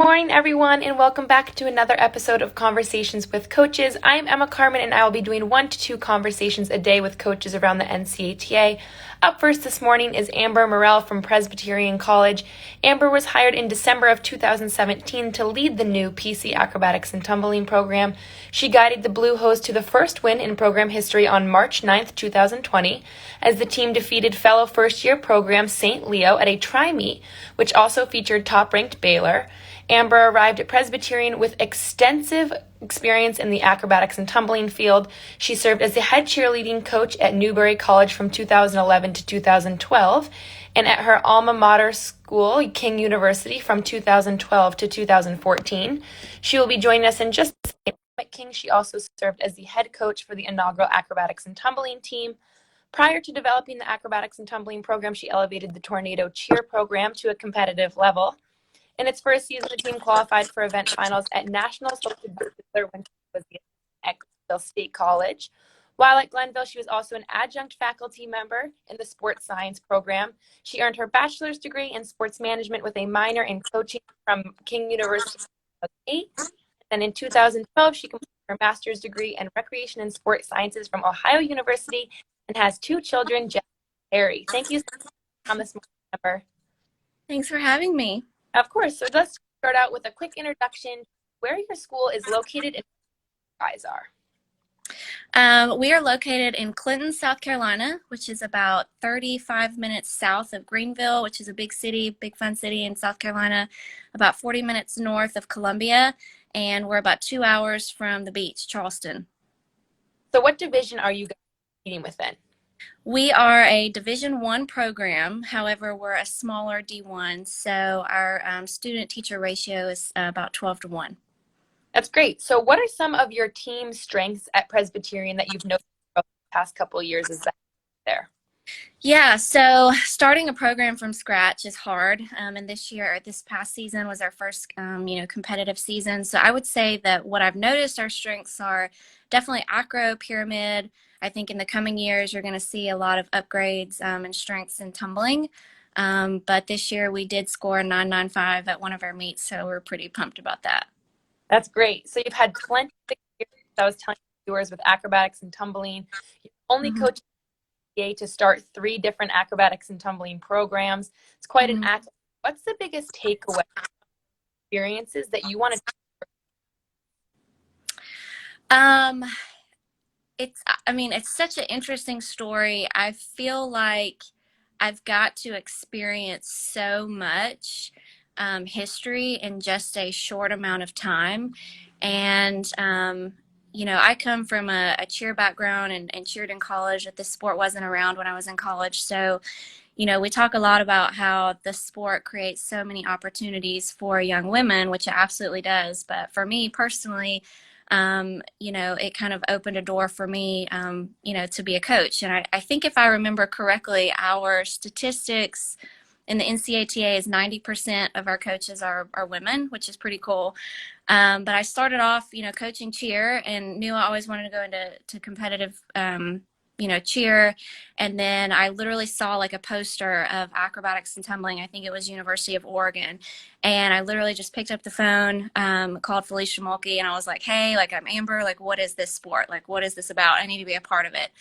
Morning, everyone, and welcome back to another episode of Conversations with Coaches. I'm Emma Carmen, and I will be doing 1 to 2 conversations a day with coaches around the NCATA. Up first this morning is Amber Morrell from Presbyterian College. Amber was hired in December of 2017 to lead the new PC Acrobatics and Tumbling program. She guided the Blue Hose to the first win in program history on March 9th, 2020, as the team defeated fellow first-year program St. Leo at a tri-meet, which also featured top-ranked Baylor. Amber arrived at Presbyterian with extensive experience in the acrobatics and tumbling field. She served as the head cheerleading coach at Newberry College from 2011 to 2012, and at her alma mater school, King University, from 2012 to 2014. She will be joining us in just a second. At King, she also served as the head coach for the inaugural acrobatics and tumbling team. Prior to developing the acrobatics and tumbling program, she elevated the Tornado Cheer program to a competitive level. In its first season, the team qualified for event finals at nationals when she was at Glenville State College. While at Glenville, she was also an adjunct faculty member in the sports science program. She earned her bachelor's degree in sports management with a minor in coaching from King University in 2008. And in 2012, she completed her master's degree in recreation and sports sciences from Ohio University and has 2 children, Jeff and Harry. Thank you so much for coming this morning, Amber. Thanks for having me. Of course. So let's start out with a quick introduction. Where your school is located and where you guys are. We are located in Clinton, South Carolina, which is about 35 minutes south of Greenville, which is a big city, big fun city in South Carolina, about 40 minutes north of Columbia, and we're about 2 hours from the beach, Charleston. So what division are you guys competing within? We are a Division I program. However, we're a smaller D1, so our student-teacher ratio is about 12 to 1. That's great. So what are some of your team strengths at Presbyterian that you've noticed over the past couple of years? Is that there? Yeah, so starting a program from scratch is hard, and this past season was our first, competitive season. So I would say that what I've noticed our strengths are definitely acro, pyramid. I think in the coming years you're going to see a lot of upgrades and strengths in tumbling. But this year we did score a 995 at one of our meets, so we're pretty pumped about that. That's great. So you've had plenty of experience, I was telling viewers, with acrobatics and tumbling. You've only coached to start 3 different acrobatics and tumbling programs. It's quite an act. What's the biggest takeaway experiences that you want to It's such an interesting story. I feel like I've got to experience so much history in just a short amount of time. And, I come from a cheer background and cheered in college. That this sport wasn't around when I was in college. So, we talk a lot about how the sport creates so many opportunities for young women, which it absolutely does. But for me personally, it kind of opened a door for me, to be a coach. And I think if I remember correctly, our statistics in the NCATA is 90% of our coaches are women, which is pretty cool. But I started off, coaching cheer and knew I always wanted to go into competitive, cheer. And then I literally saw like a poster of acrobatics and tumbling. I think it was University of Oregon. And I literally just picked up the phone, called Felicia Mulkey, and I was like, hey, I'm Amber, what is this sport? What is this about? I need to be a part of it.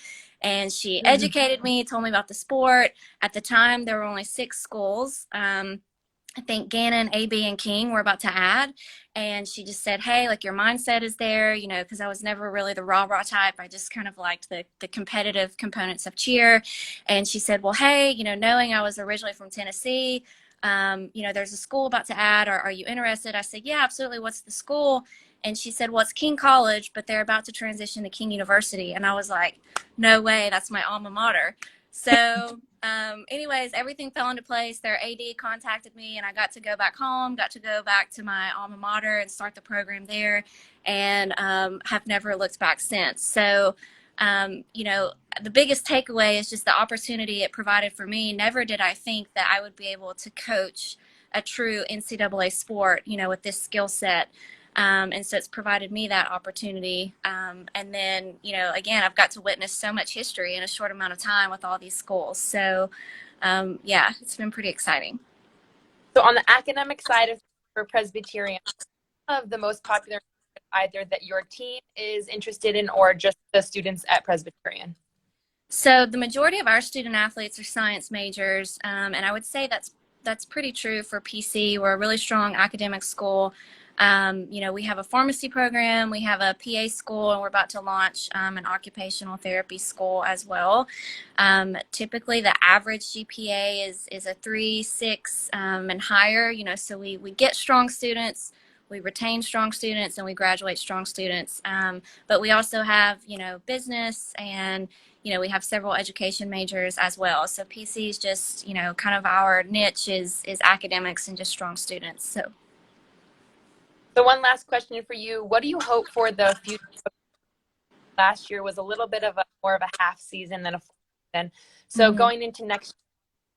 And she educated me, told me about the sport. At the time, there were only 6 schools. I think Gannon, AB, and King were about to add. And she just said, hey, your mindset is there, because I was never really the rah-rah type. I just kind of liked the competitive components of cheer. And she said, well, hey, knowing I was originally from Tennessee, there's a school about to add. Are you interested? I said, yeah, absolutely. What's the school? And she said, well, it's King College, but they're about to transition to King University. And I was like, no way, that's my alma mater. So anyways, everything fell into place. Their AD contacted me, and I got to go back home, got to go back to my alma mater and start the program there, and have never looked back since. So, the biggest takeaway is just the opportunity it provided for me. Never did I think that I would be able to coach a true NCAA sport, with this skill set. And so it's provided me that opportunity. And then, again, I've got to witness so much history in a short amount of time with all these schools. So, it's been pretty exciting. So on the academic side of for Presbyterian, one of the most popular, either that your team is interested in or just the students at Presbyterian? So the majority of our student athletes are science majors, and I would say that's pretty true for PC. We're a really strong academic school. We have a pharmacy program, we have a PA school, and we're about to launch an occupational therapy school as well. Typically, the average GPA is a 3.6 and higher. So we get strong students. We retain strong students and we graduate strong students. But we also have, business and we have several education majors as well. So PC is just, kind of our niche is academics and just strong students. So one last question for you. What do you hope for the future? Last year was a little bit of more of a half season than a full season. So going into next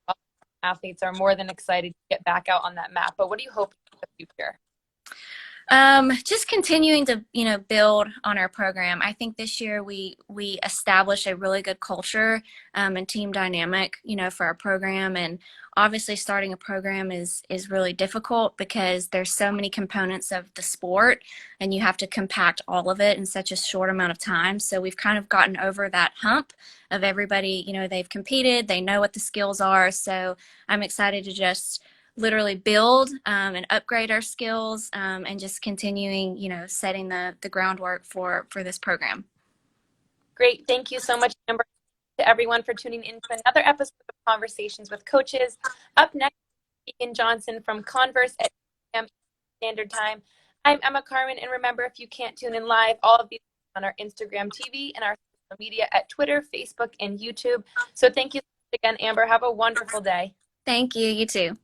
year, athletes are more than excited to get back out on that map. But what do you hope for the future? Just continuing to, build on our program. I think this year we established a really good culture and team dynamic, for our program. And obviously starting a program is really difficult because there's so many components of the sport and you have to compact all of it in such a short amount of time. So we've kind of gotten over that hump of everybody, they've competed, they know what the skills are. So I'm excited to just literally build and upgrade our skills and just continuing, setting the groundwork for this program. Great. Thank you so much, Amber, to everyone for tuning in to another episode of Conversations with Coaches. Up next, Keegan Johnson from Converse at 2 p.m. Standard Time. I'm Emma Carmen, and remember, if you can't tune in live, all of these on our Instagram TV and our social media at Twitter, Facebook, and YouTube. So thank you again, Amber. Have a wonderful day. Thank you. You too.